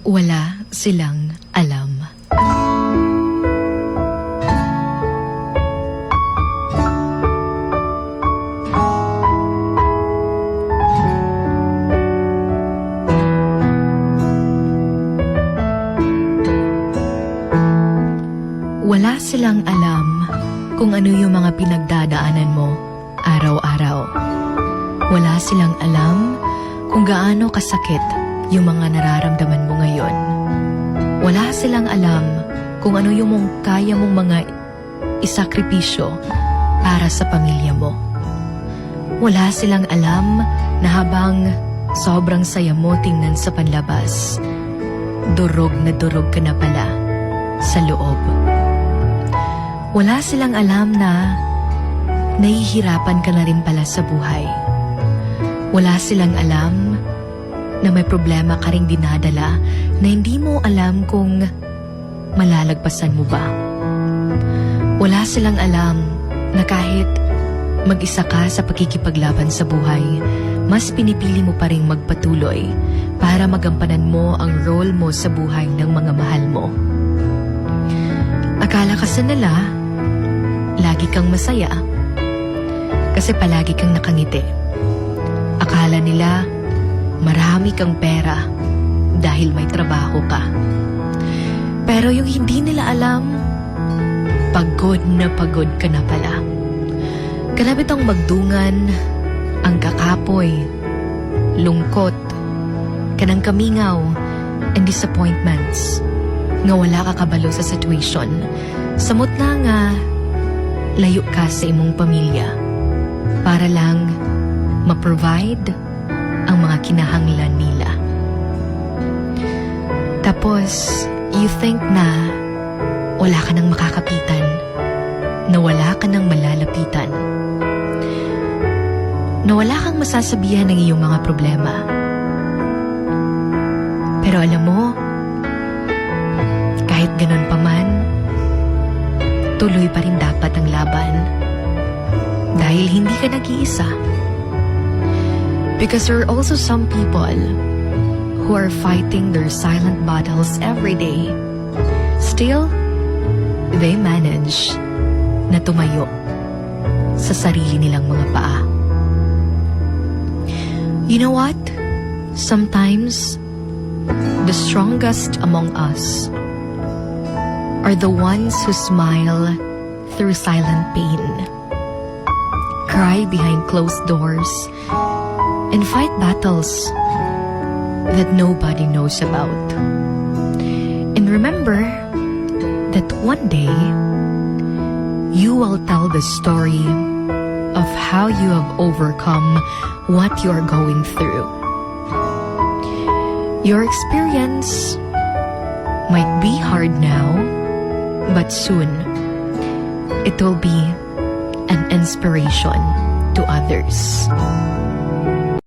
Wala silang alam. Wala silang alam kung ano yung mga pinagdadaanan mo araw-araw. Wala silang alam kung gaano kasakit yung mga nararamdaman mo ngayon. Wala silang alam kung ano yung kaya mong mga isakripisyo para sa pamilya mo. Wala silang alam na habang sobrang saya mo tingnan sa panlabas, durog ka na pala sa loob. Wala silang alam na nahihirapan ka na rin pala sa buhay. Wala silang alam na may problema ka ring dinadala na hindi mo alam kung malalagpasan mo ba. Wala silang alam na kahit mag-isa ka sa pakikipaglaban sa buhay, mas pinipili mo pa rin magpatuloy para magampanan mo ang role mo sa buhay ng mga mahal mo. Akala kasi nila, lagi kang masaya kasi palagi kang nakangiti. Akala nila, marami kang pera dahil may trabaho ka. Pero yung hindi nila alam, pagod ka na pala. Kalabit ang magdungan, ang kakapoy, lungkot, kanang kamingaw, and disappointments. Nga wala ka kabalo sa situation. Samot na nga, layo ka sa imong pamilya para lang ma-provide ang mga kinahanglan nila. Tapos, you think na wala ka nang makakapitan, na wala ka nang malalapitan, na wala kang masasabihan ng iyong mga problema. Pero alam mo, kahit ganun pa man, tuloy pa rin dapat ang laban. Dahil hindi ka nag-iisa. Because there are also some people who are fighting their silent battles every day. Still, they manage na tumayo sa sarili nilang mga paa. You know what? Sometimes, the strongest among us are the ones who smile through silent pain, cry behind closed doors, and fight battles that nobody knows about. And remember that one day, you will tell the story of how you have overcome what you are going through. Your experience might be hard now, but soon, it will be an inspiration to others.